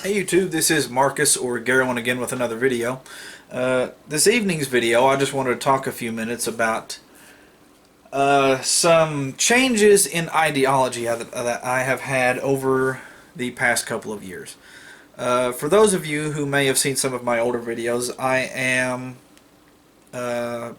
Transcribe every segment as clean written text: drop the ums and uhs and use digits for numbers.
Hey YouTube, this is Marcus or Garrowin again with another video. This evening's video, I just wanted to talk a few minutes about some changes in ideology that I have had over the past couple of years. For those of you who may have seen some of my older videos, I am a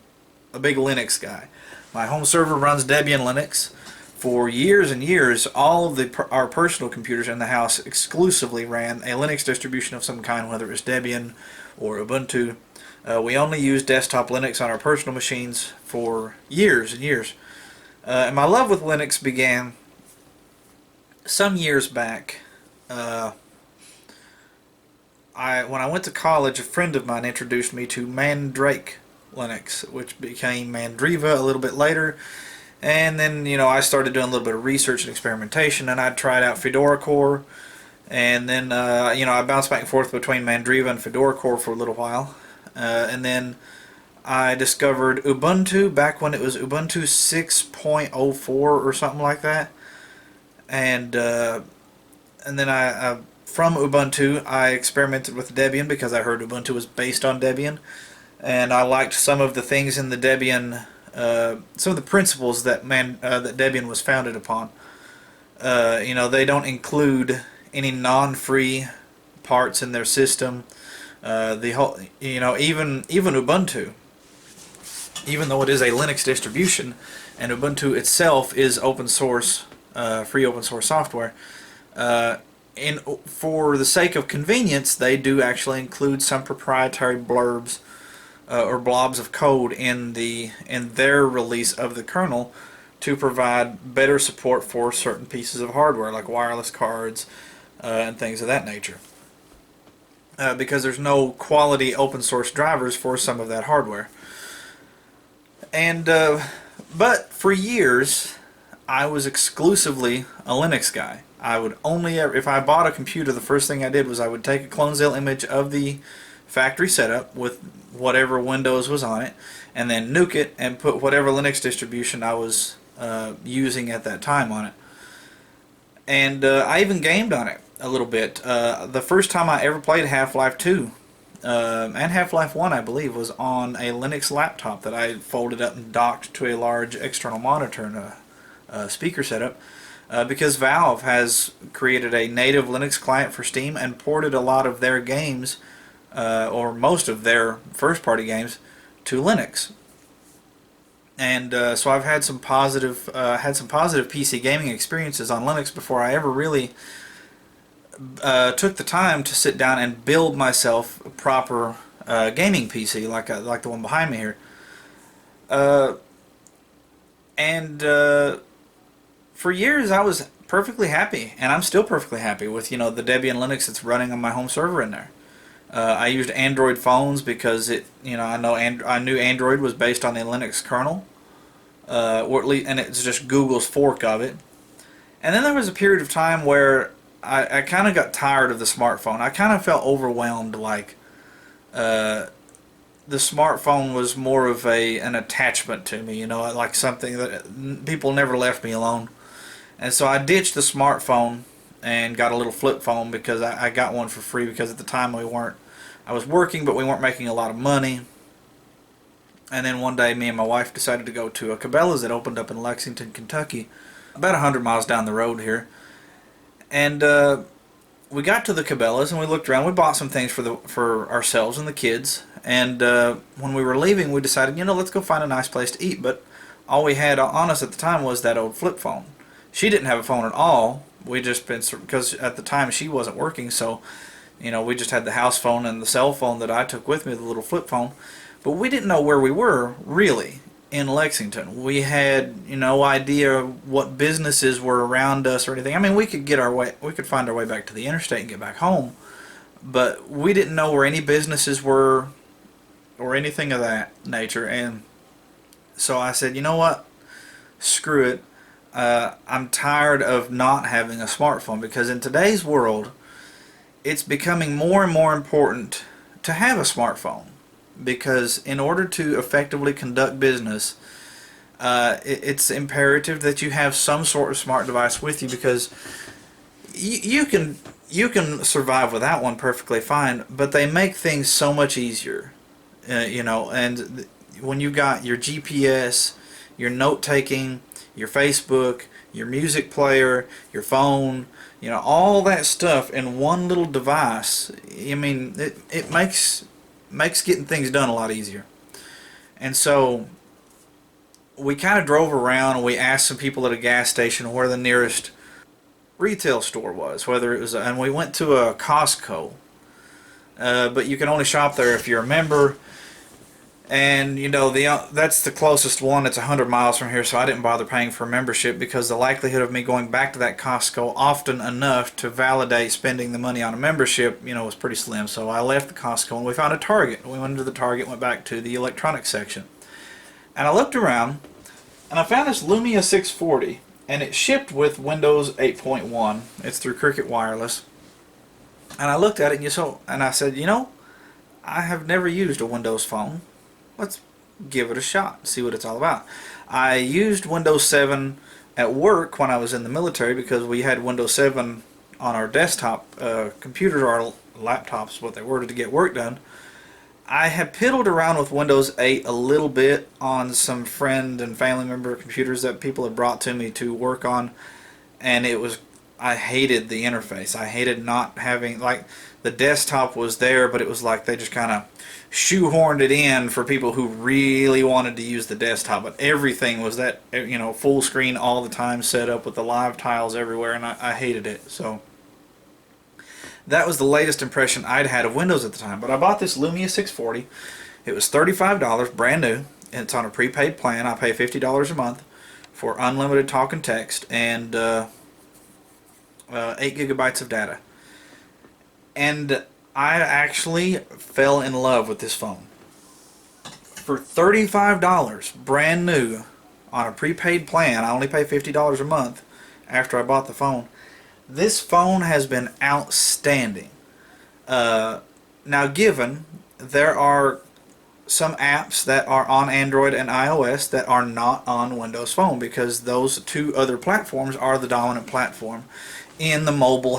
big Linux guy. My home server runs Debian Linux. For years and years, all of our personal computers in the house exclusively ran a Linux distribution of some kind, whether it was Debian or Ubuntu. We only used desktop Linux on our personal machines for years and years. And my love with Linux began some years back. When I went to college, a friend of mine introduced me to Mandrake Linux, which became Mandriva a little bit later. And then, I started doing a little bit of research and experimentation, and I tried out Fedora Core. And then, I bounced back and forth between Mandriva and Fedora Core for a little while. And then I discovered Ubuntu back when it was Ubuntu 6.04 or something like that. And then from Ubuntu, I experimented with Debian because I heard Ubuntu was based on Debian. And I liked some of the things in the Debian, some of the principles that Debian was founded upon. They don't include any non-free parts in their system. Even Ubuntu, even though it is a Linux distribution, and Ubuntu itself is open source, free open source software. For the sake of convenience, they do actually include some proprietary blurbs or blobs of code in their release of the kernel to provide better support for certain pieces of hardware like wireless cards and things of that nature, because there's no quality open source drivers for some of that hardware. And but for years I was exclusively a Linux guy. I would only ever, if I bought a computer, the first thing I did was I would take a clone-zil image of the factory setup with whatever Windows was on it, and then nuke it and put whatever Linux distribution I was using at that time on it. And I even gamed on it a little bit. The first time I ever played Half-Life 2 and Half-Life 1, I believe, was on a Linux laptop that I folded up and docked to a large external monitor and a speaker setup, because Valve has created a native Linux client for Steam and ported a lot of their games, or most of their first-party games, to Linux. And so I've had some positive PC gaming experiences on Linux before I ever really took the time to sit down and build myself a proper gaming PC like the one behind me here. For years I was perfectly happy, and I'm still perfectly happy with the Debian Linux that's running on my home server in there. I used Android phones because I knew Android was based on the Linux kernel, or at least, and it's just Google's fork of it. And then there was a period of time where I kind of got tired of the smartphone. I kind of felt overwhelmed, like the smartphone was more of an attachment to me, like something that people never left me alone. And so I ditched the smartphone and got a little flip phone because I got one for free, because at the time I was working, but we weren't making a lot of money. And then one day me and my wife decided to go to a Cabela's that opened up in Lexington, Kentucky, about 100 miles down the road here. And we got to the Cabela's and we looked around. We bought some things for ourselves and the kids. And when we were leaving, we decided, let's go find a nice place to eat. But all we had on us at the time was that old flip phone. She didn't have a phone at all. We just because at the time she wasn't working, so we just had the house phone and the cell phone that I took with me, the little flip phone. But we didn't know where we were really in Lexington. We had no idea what businesses were around us or anything. I mean, we could find our way back to the interstate and get back home, but we didn't know where any businesses were or anything of that nature. And so I said, you know what? Screw it. I'm tired of not having a smartphone, because in today's world it's becoming more and more important to have a smartphone, because in order to effectively conduct business, it's imperative that you have some sort of smart device with you, because you can you can survive without one perfectly fine, but they make things so much easier. You know, and when you got your GPS, your note taking, your Facebook, your music player, your phone, you know, all that stuff in one little device, I mean, it makes getting things done a lot easier. And so we kind of drove around and we asked some people at a gas station where the nearest retail store was, whether it was, and we went to a Costco, but you can only shop there if you're a member. And you know that's the closest one. It's 100 miles from here, so I didn't bother paying for a membership because the likelihood of me going back to that Costco often enough to validate spending the money on a membership, you know, was pretty slim. So I left the Costco and we found a Target. We went into the Target, went back to the electronics section, and I looked around and I found this Lumia 640, and it shipped with Windows 8.1. It's through Cricket Wireless, and I looked at it and I said, you know, I have never used a Windows phone. Let's give it a shot, see what it's all about. I used Windows 7 at work when I was in the military because we had Windows 7 on our desktop computers, or our laptops, what they were, to get work done. I had piddled around with Windows 8 a little bit on some friend and family member computers that people had brought to me to work on, and I hated the interface. I hated not having, like, the desktop was there, but it was like they just kind of shoehorned it in for people who really wanted to use the desktop. But everything was that, you know, full screen all the time, set up with the live tiles everywhere, and I hated it. So that was the latest impression I'd had of Windows at the time. But I bought this Lumia 640. It was $35, brand new. It's on a prepaid plan. I pay $50 a month for unlimited talk and text and 8 gigabytes of data. And I actually fell in love with this phone. For $35, brand new, on a prepaid plan, I only pay $50 a month after I bought the phone. This phone has been outstanding. Now, given there are some apps that are on Android and iOS that are not on Windows Phone, because those two other platforms are the dominant platform in the mobile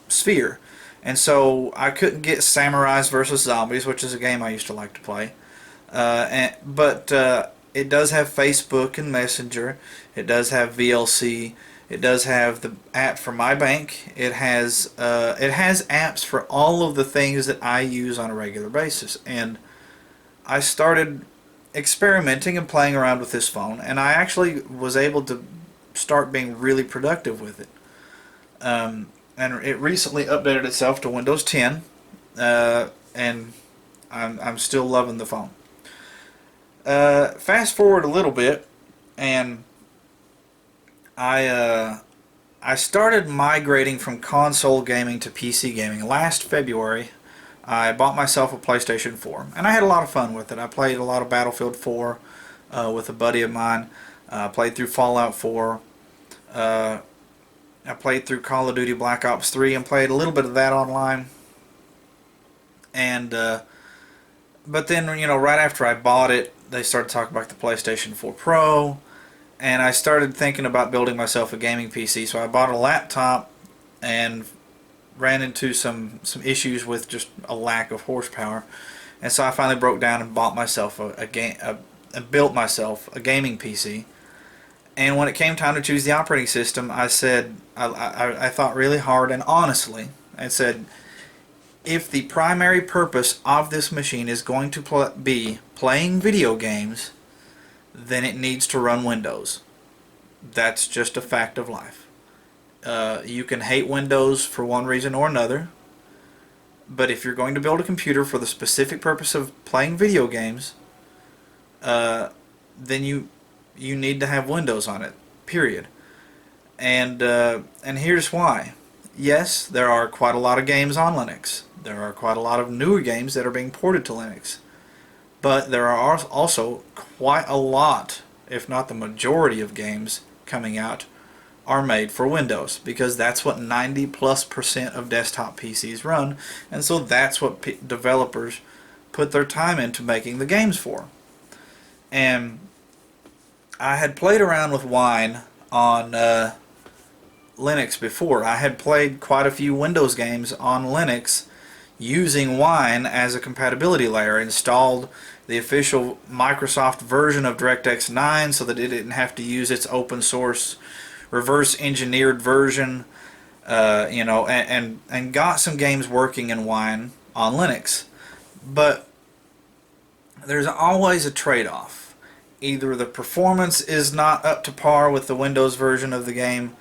sphere. And so I couldn't get Samurais versus Zombies, which is a game I used to like to play. But it does have Facebook and Messenger. It does have VLC. It does have the app for my bank. It has apps for all of the things that I use on a regular basis. And I started experimenting and playing around with this phone, and I actually was able to start being really productive with it. And it recently updated itself to Windows 10, and I'm still loving the phone. Fast forward a little bit, and I started migrating from console gaming to PC gaming. Last February, I bought myself a PlayStation 4, and I had a lot of fun with it. I played a lot of Battlefield 4 with a buddy of mine. Played through Fallout 4. I played through Call of Duty Black Ops 3 and played a little bit of that online. And but then, you know, right after I bought it, they started talking about the PlayStation 4 Pro, and I started thinking about building myself a gaming PC. So I bought a laptop and ran into some issues with just a lack of horsepower. And so I finally broke down and bought myself built myself a gaming PC. And when it came time to choose the operating system, I said, I thought really hard and honestly. I said, if the primary purpose of this machine is going to be playing video games, then it needs to run Windows. That's just a fact of life. You can hate Windows for one reason or another, but if you're going to build a computer for the specific purpose of playing video games, then you need to have Windows on it, period. And here's why. Yes, there are quite a lot of games on Linux. There are quite a lot of newer games that are being ported to Linux. But there are also quite a lot, if not the majority of games coming out, are made for Windows, because that's what 90+% of desktop PCs run, and so that's what developers put their time into making the games for. And I had played around with Wine on Linux before. I had played quite a few Windows games on Linux using Wine as a compatibility layer. Installed the official Microsoft version of DirectX 9 so that it didn't have to use its open source reverse engineered version, and got some games working in Wine on Linux. But there's always a trade-off. Either the performance is not up to par with the Windows version of the game,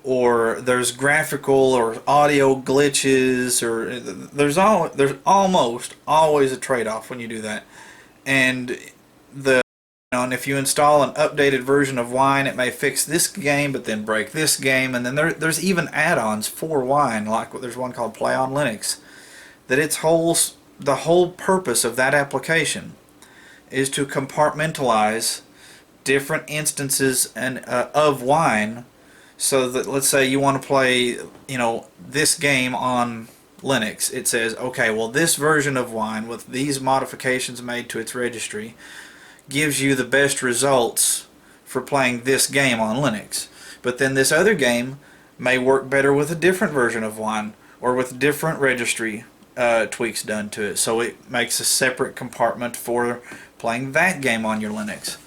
or there's graphical or audio glitches, or there's almost always a trade-off when you do that. And and if you install an updated version of Wine, it may fix this game but then break this game, and then there's even add-ons for Wine, like there's one called Play on Linux, that the whole purpose of that application is to compartmentalize different instances of Wine, so that, let's say you want to play, this game on Linux. It says, okay, well, this version of Wine with these modifications made to its registry gives you the best results for playing this game on Linux. But then this other game may work better with a different version of Wine, or with different registry tweaks done to it. So it makes a separate compartment for playing that game on your Linux.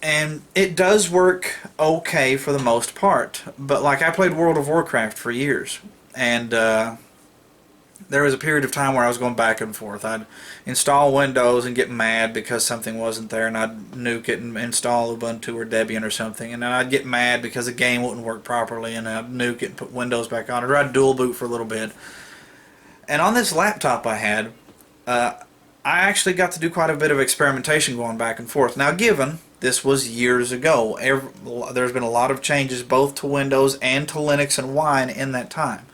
And it does work okay for the most part. But like, I played World of Warcraft for years, and there was a period of time where I was going back and forth. I'd install Windows and get mad because something wasn't there, and I'd nuke it and install Ubuntu or Debian or something, and then I'd get mad because the game wouldn't work properly, and I'd nuke it and put Windows back on it, or I'd dual boot for a little bit. And on this laptop I had, I actually got to do quite a bit of experimentation going back and forth. Now, given this was years ago, there's been a lot of changes both to Windows and to Linux and Wine in that time.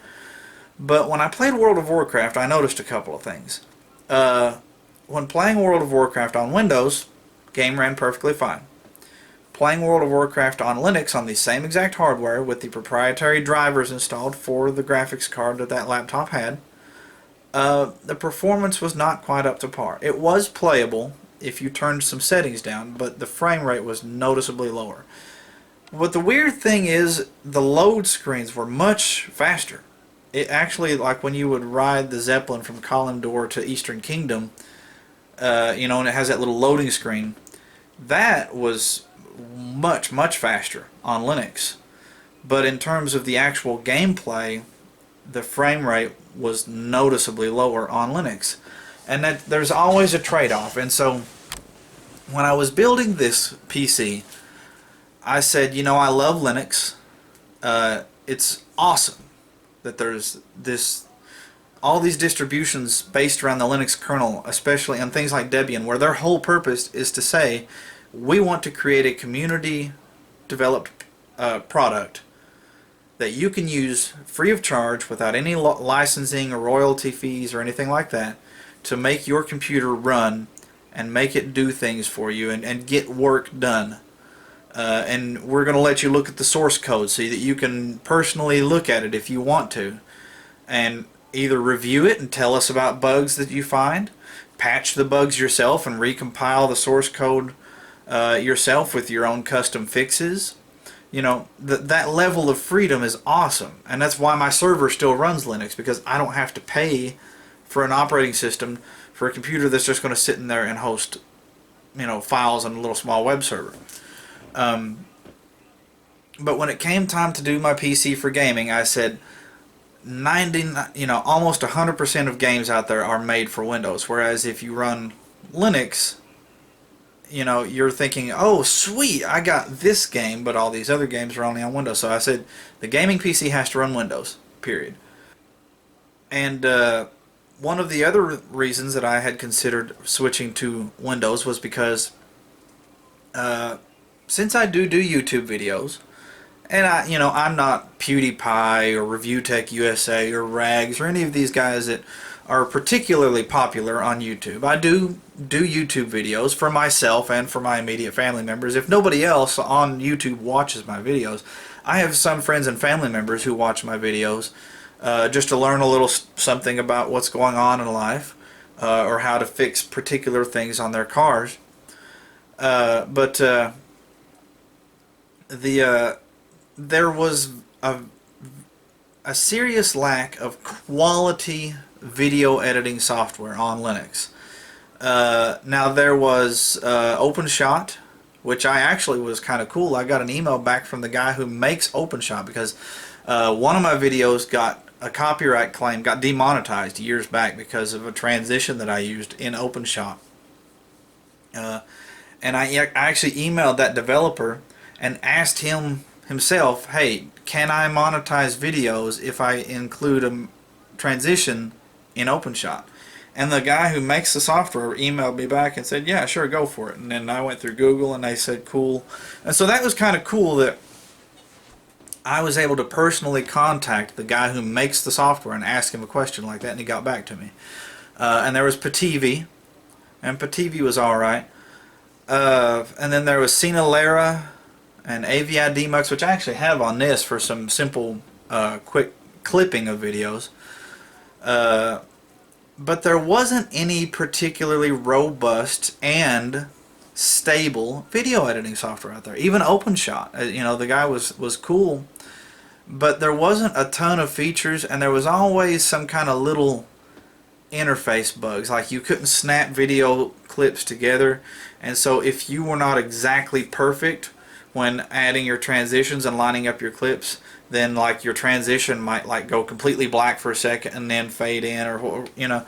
But when I played World of Warcraft, I noticed a couple of things. When playing World of Warcraft on Windows, game ran perfectly fine. Playing World of Warcraft on Linux on the same exact hardware with the proprietary drivers installed for the graphics card that laptop had, the performance was not quite up to par. It was playable if you turned some settings down, but the frame rate was noticeably lower. But the weird thing is, the load screens were much faster. It actually, like when you would ride the Zeppelin from Kalimdor to Eastern Kingdom, and it has that little loading screen, that was much, much faster on Linux. But in terms of the actual gameplay, the frame rate was noticeably lower on Linux. And that there's always a trade-off. And so when I was building this PC, I said, I love Linux. It's awesome that there's all these distributions based around the Linux kernel, especially on things like Debian, where their whole purpose is to say, we want to create a community developed product that you can use free of charge without any licensing or royalty fees or anything like that, to make your computer run and make it do things for you and get work done. And we're going to let you look at the source code so that you can personally look at it if you want to, and either review it and tell us about bugs that you find, patch the bugs yourself and recompile the source code yourself with your own custom fixes. That level of freedom is awesome, and that's why my server still runs Linux, because I don't have to pay for an operating system for a computer that's just going to sit in there and host files on a little small web server. But when it came time to do my PC for gaming, I said almost 100% of games out there are made for Windows. Whereas if you run Linux, you're thinking, oh sweet, I got this game, but all these other games are only on Windows. So I said the gaming PC has to run Windows, period. And one of the other reasons that I had considered switching to Windows was because since I do YouTube videos, and I'm not PewDiePie or ReviewTech USA or Rags or any of these guys that are particularly popular on YouTube. I do YouTube videos for myself and for my immediate family members. If nobody else on YouTube watches my videos, I have some friends and family members who watch my videos just to learn a little something about what's going on in life, or how to fix particular things on their cars. There was a serious lack of quality video editing software on Linux. Now there was OpenShot, which I actually was kind of cool. I got an email back from the guy who makes OpenShot because one of my videos got a copyright claim, got demonetized years back because of a transition that I used in OpenShot. And I actually emailed that developer and asked him himself, hey, can I monetize videos if I include a transition in OpenShot? And the guy who makes the software emailed me back and said, yeah, sure, go for it. And then I went through Google and they said, cool. And so that was kind of cool that I was able to personally contact the guy who makes the software and ask him a question like that, and he got back to me. And there was Pativi, and Pativi was alright. And then there was Sinalera and AVI Demux, which I actually have on this for some simple, quick clipping of videos. But there wasn't any particularly robust and stable video editing software out there. Even OpenShot, you know, the guy was cool, but there wasn't a ton of features, and there was always some kind of little interface bugs, like you couldn't snap video clips together, and so if you were not exactly perfect when adding your transitions and lining up your clips, then like your transition might like go completely black for a second and then fade in, or you know,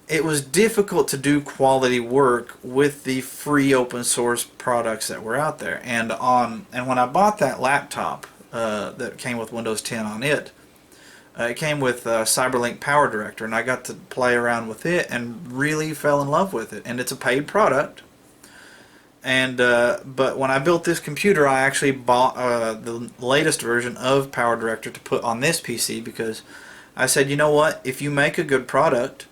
it was difficult to do quality work with the free open source products that were out there. And when I bought that laptop that came with Windows 10 on it, it came with Cyberlink Power Director, and I got to play around with it and really fell in love with it. And it's a paid product. And but when I built this computer, I actually bought the latest version of Power Director to put on this PC, because I said, you know what, if you make a good product,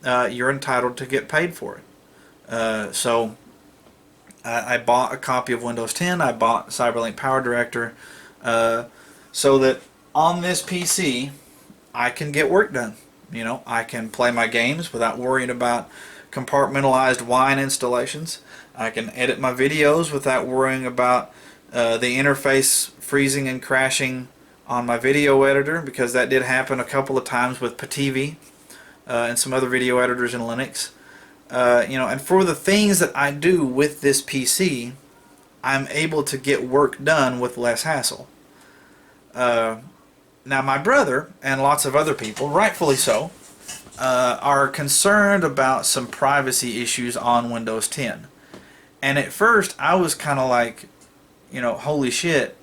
you're entitled to get paid for it. So I bought a copy of Windows 10. I bought Cyberlink Power Director so that on this PC I can get work done. You know, I can play my games without worrying about compartmentalized wine installations. I can edit my videos without worrying about the interface freezing and crashing on my video editor, because that did happen a couple of times with Pativi and some other video editors in Linux. You know, and for the things that I do with this PC, I'm able to get work done with less hassle. Now my brother and lots of other people, rightfully so, are concerned about some privacy issues on Windows 10. And at first I was kind of like, you know, holy shit,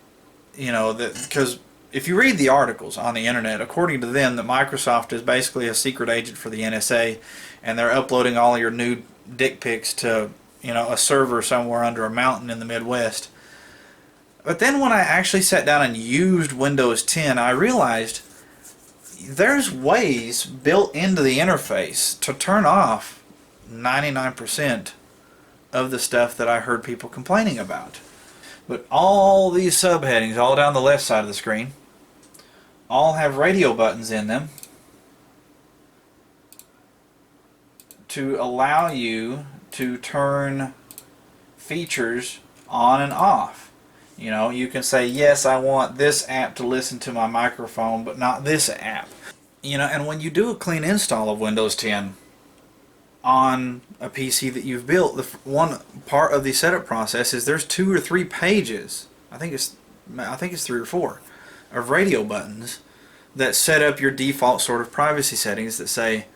you know, because if you read the articles on the internet, according to them, that Microsoft is basically a secret agent for the NSA, and they're uploading all your nude dick pics to, you know, a server somewhere under a mountain in the Midwest. But then when I actually sat down and used Windows 10, I realized there's ways built into the interface to turn off 99% of the stuff that I heard people complaining about. But all these subheadings all down the left side of the screen all have radio buttons in them to allow you to turn features on and off. You know, you can say, yes, I want this app to listen to my microphone, but not this app. You know, and when you do a clean install of Windows 10 on a PC that you've built, the one part of the setup process is there's 2 or 3 pages, I think it's 3 or 4, of radio buttons that set up your default sort of privacy settings that say,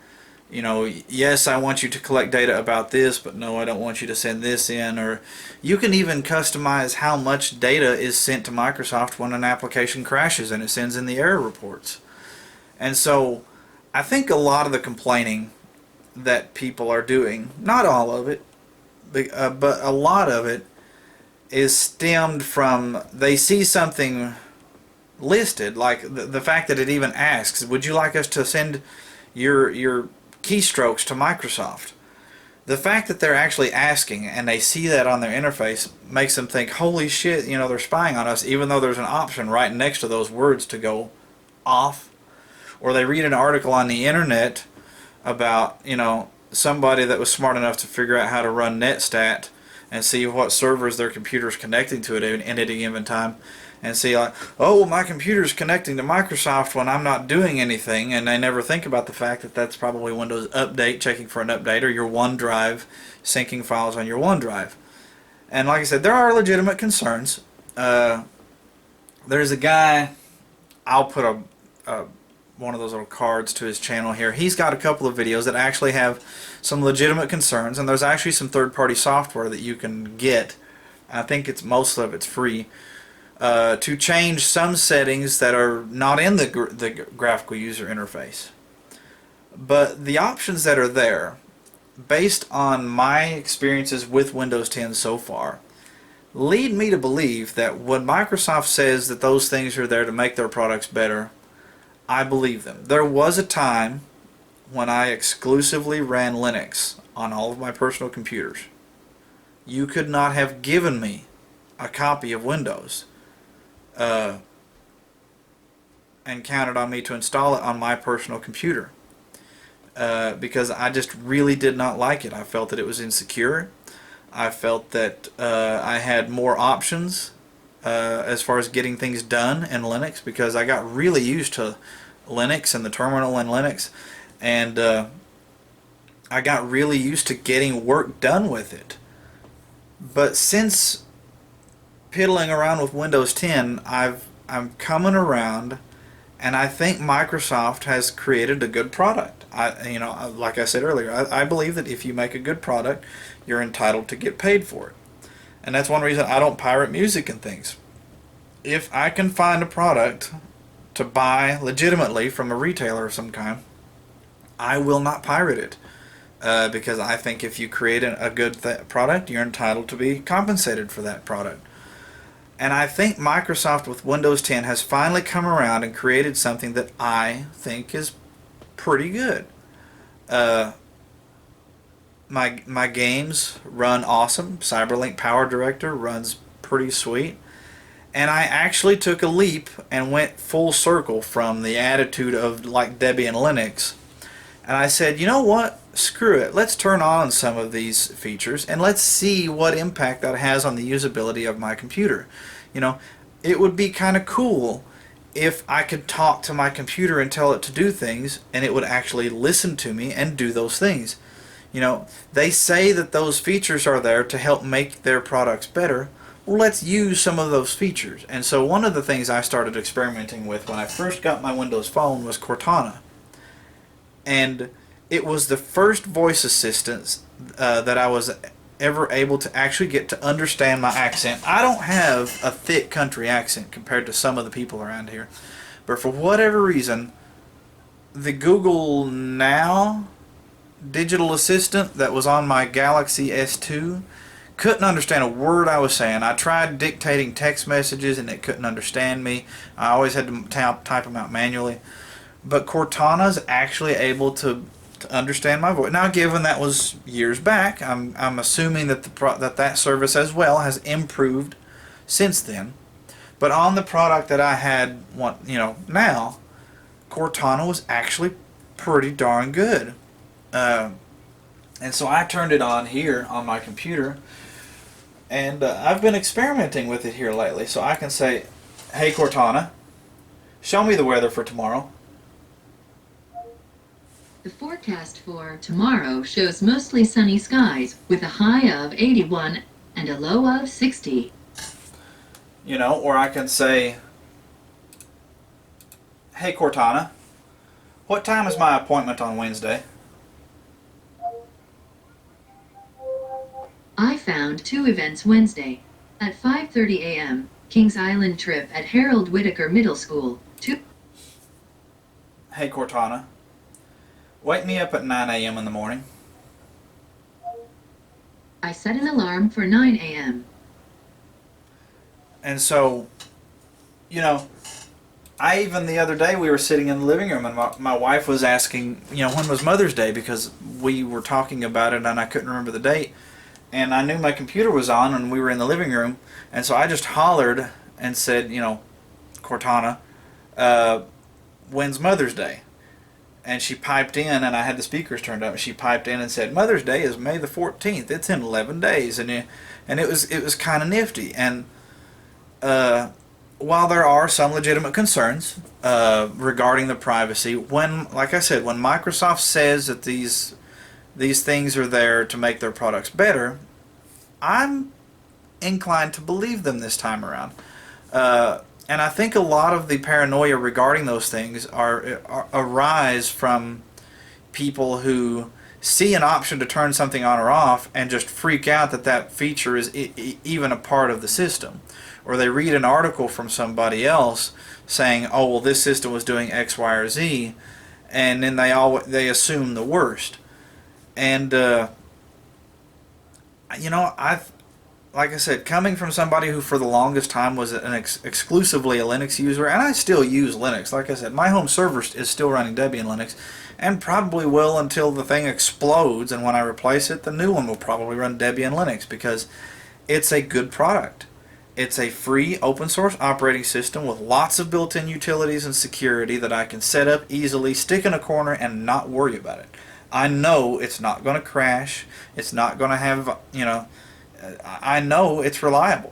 you know, yes, I want you to collect data about this, but no, I don't want you to send this in. Or you can even customize how much data is sent to Microsoft when an application crashes and it sends in the error reports. And so I think a lot of the complaining that people are doing, not all of it, but a lot of it is stemmed from they see something listed, like the fact that it even asks, would you like us to send your keystrokes to Microsoft? The fact that they're actually asking and they see that on their interface makes them think, holy shit, you know, they're spying on us, even though there's an option right next to those words to go off. Or they read an article on the internet about, you know, somebody that was smart enough to figure out how to run netstat and see what servers their computer's connecting to at any given time, and see like, oh, well, my computer's connecting to Microsoft when I'm not doing anything, and they never think about the fact that that's probably Windows Update checking for an update, or your OneDrive syncing files on your OneDrive. And like I said, there are legitimate concerns. There's a guy, I'll put one of those little cards to his channel here. He's got a couple of videos that actually have some legitimate concerns, and there's actually some third-party software that you can get. I think most of it's free, to change some settings that are not in the graphical user interface. But the options that are there, based on my experiences with Windows 10 so far, lead me to believe that when Microsoft says that those things are there to make their products better, I believe them. There was a time when I exclusively ran Linux on all of my personal computers. You could not have given me a copy of Windows and counted on me to install it on my personal computer, because I just really did not like it. I felt that it was insecure. I felt that I had more options as far as getting things done in Linux, because I got really used to Linux and the terminal in Linux, and I got really used to getting work done with it. But since piddling around with Windows 10, I'm coming around, and I think Microsoft has created a good product. Like I said earlier, I believe that if you make a good product, you're entitled to get paid for it. And that's one reason I don't pirate music and things. If I can find a product to buy legitimately from a retailer of some kind, I will not pirate it. Because I think if you create a good product, you're entitled to be compensated for that product. And I think Microsoft with Windows 10 has finally come around and created something that I think is pretty good. My games run awesome. Cyberlink Power Director runs pretty sweet. And I actually took a leap and went full circle from the attitude of like Debian Linux. And I said, you know what? Screw it. Let's turn on some of these features and let's see what impact that has on the usability of my computer. It would be kind of cool if I could talk to my computer and tell it to do things, and it would actually listen to me and do those things. They say that those features are there to help make their products better. Well, let's use some of those features. And so one of the things I started experimenting with when I first got my Windows Phone was Cortana. And it was the first voice assistant that I was ever able to actually get to understand my accent. I don't have a thick country accent compared to some of the people around here. But for whatever reason, the Google Now digital assistant that was on my Galaxy S2 couldn't understand a word I was saying. I tried dictating text messages and it couldn't understand me. I always had to type them out manually. But Cortana's actually able to understand my voice. Now, given that was years back, I'm assuming that that service as well has improved since then. But on the product that I had, now, Cortana was actually pretty darn good. And so I turned it on here on my computer, and I've been experimenting with it here lately. So I can say, "Hey Cortana, show me the weather for tomorrow." The forecast for tomorrow shows mostly sunny skies with a high of 81 and a low of 60. Or I can say, "Hey Cortana, what time is my appointment on Wednesday?" I found 2 events Wednesday. At 5:30 a.m., Kings Island trip at Harold Whittaker Middle School. Hey Cortana, wake me up at 9 a.m. in the morning. I set an alarm for 9 a.m. And so, I even the other day we were sitting in the living room and my wife was asking, when was Mother's Day, because we were talking about it and I couldn't remember the date. And I knew my computer was on and we were in the living room. And so I just hollered and said, Cortana, when's Mother's Day? And she piped in, and I had the speakers turned up. She piped in and said, "Mother's Day is May the 14th. It's in 11 days." And it was kind of nifty. And while there are some legitimate concerns regarding the privacy, like I said, when Microsoft says that these things are there to make their products better, I'm inclined to believe them this time around. And I think a lot of the paranoia regarding those things arise from people who see an option to turn something on or off and just freak out that that feature is even a part of the system. Or they read an article from somebody else saying, oh, well, this system was doing X, Y, or Z, and then they assume the worst. And, like I said, coming from somebody who for the longest time was exclusively a Linux user, and I still use Linux. Like I said, my home server is still running Debian Linux, and probably will until the thing explodes, and when I replace it, the new one will probably run Debian Linux, because it's a good product. It's a free open source operating system with lots of built-in utilities and security that I can set up easily, stick in a corner, and not worry about it. I know it's not going to crash. It's not going to have, I know it's reliable.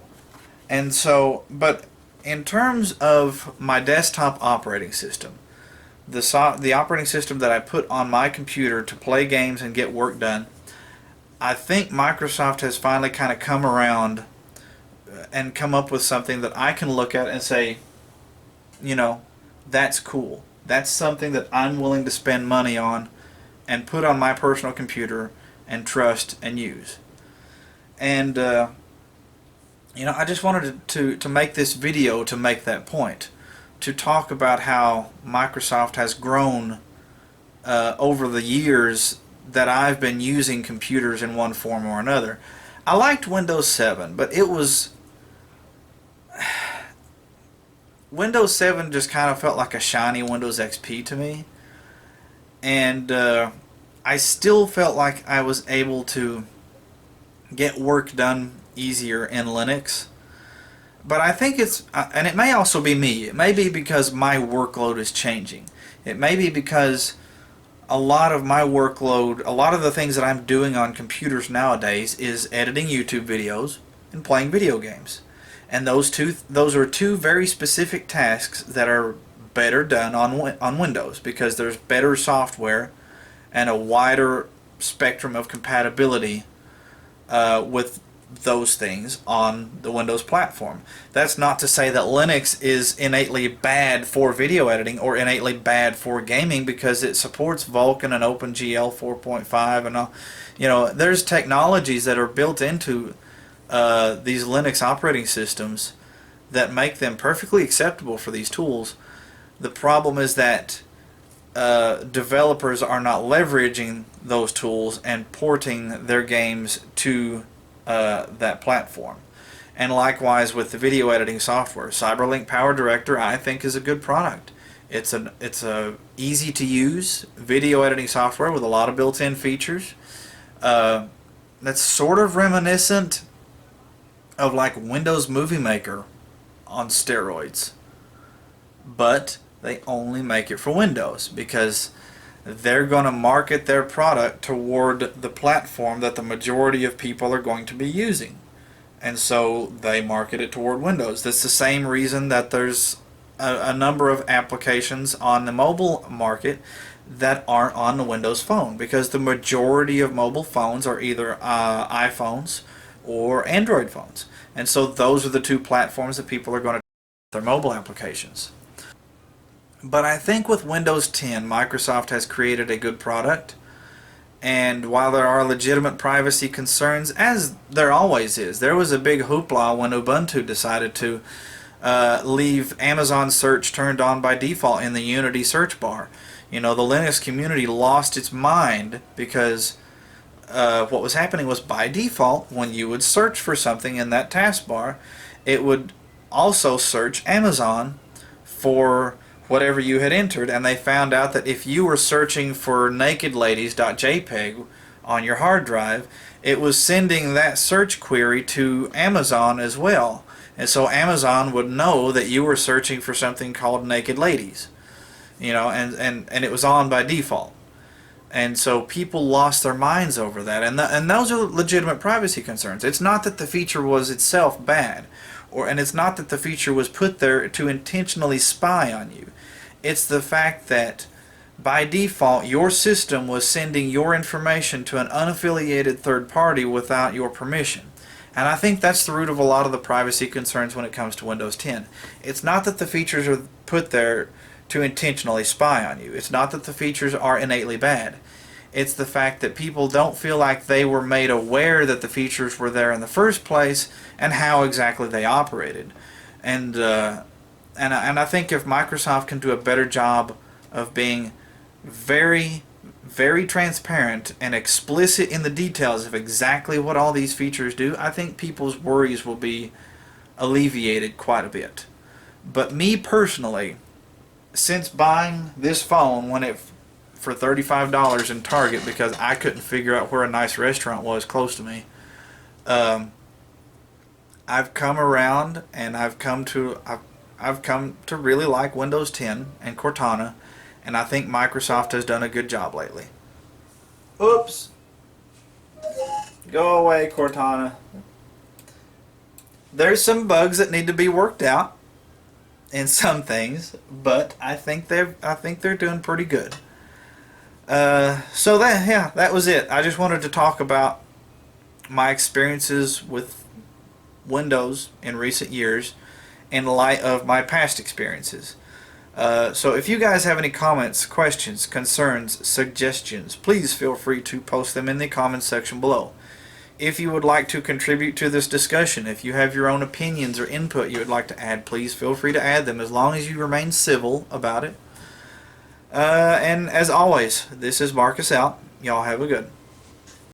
And so, but in terms of my desktop operating system, the operating system that I put on my computer to play games and get work done, I think Microsoft has finally kind of come around and come up with something that I can look at and say, that's cool. That's something that I'm willing to spend money on and put on my personal computer and trust and use. And I just wanted to make this video to make that point, to talk about how Microsoft has grown over the years that I've been using computers in one form or another. I liked Windows 7, but it was Windows 7 just kind of felt like a shiny Windows XP to me, and I still felt like I was able to get work done easier in Linux. But I think it's, and it may also be me, it may be because my workload is changing. It may be because a lot of my workload, a lot of the things that I'm doing on computers nowadays is editing YouTube videos and playing video games. And those are two very specific tasks that are better done on Windows, because there's better software and a wider spectrum of compatibility with those things on the Windows platform. That's not to say that Linux is innately bad for video editing or innately bad for gaming, because it supports Vulkan and OpenGL 4.5 and all. There's technologies that are built into these Linux operating systems that make them perfectly acceptable for these tools. The problem is that developers are not leveraging those tools and porting their games to that platform. And likewise with the video editing software, CyberLink Power Director I think is a good product. It's a easy to use video editing software with a lot of built-in features. That's sort of reminiscent of like Windows Movie Maker on steroids, but they only make it for Windows because they're going to market their product toward the platform that the majority of people are going to be using, and so they market it toward Windows. That's the same reason that there's a number of applications on the mobile market that aren't on the Windows Phone, because the majority of mobile phones are either iPhones or Android phones, and so those are the two platforms that people are going to their mobile applications. But I think with Windows 10, Microsoft has created a good product, and while there are legitimate privacy concerns, as there always is, there was a big hoopla when Ubuntu decided to leave Amazon search turned on by default in the Unity search bar. The Linux community lost its mind because what was happening was, by default, when you would search for something in that taskbar, it would also search Amazon for whatever you had entered, and they found out that if you were searching for nakedladies.jpg on your hard drive, it was sending that search query to Amazon as well. And so Amazon would know that you were searching for something called Naked Ladies, and it was on by default. And so people lost their minds over that, and those are legitimate privacy concerns. It's not that the feature was itself bad, and it's not that the feature was put there to intentionally spy on you. It's the fact that by default your system was sending your information to an unaffiliated third party without your permission. And I think that's the root of a lot of the privacy concerns when it comes to Windows 10. It's not that the features are put there to intentionally spy on you. It's not that the features are innately bad. It's the fact that people don't feel like they were made aware that the features were there in the first place and how exactly they operated. And I think if Microsoft can do a better job of being very, very transparent and explicit in the details of exactly what all these features do, I think people's worries will be alleviated quite a bit. But me personally, since buying this phone for $35 in Target because I couldn't figure out where a nice restaurant was close to me, I've come around and I've come to really like Windows 10 and Cortana, and I think Microsoft has done a good job lately. Oops. Go away, Cortana. There's some bugs that need to be worked out in some things, but I think they're doing pretty good. So that was it. I just wanted to talk about my experiences with Windows in recent years in light of my past experiences. So if you guys have any comments, questions, concerns, suggestions, please feel free to post them in the comments section below. If you would like to contribute to this discussion, if you have your own opinions or input you would like to add, please feel free to add them as long as you remain civil about it. And as always, this is Marcus out. Y'all have a good one.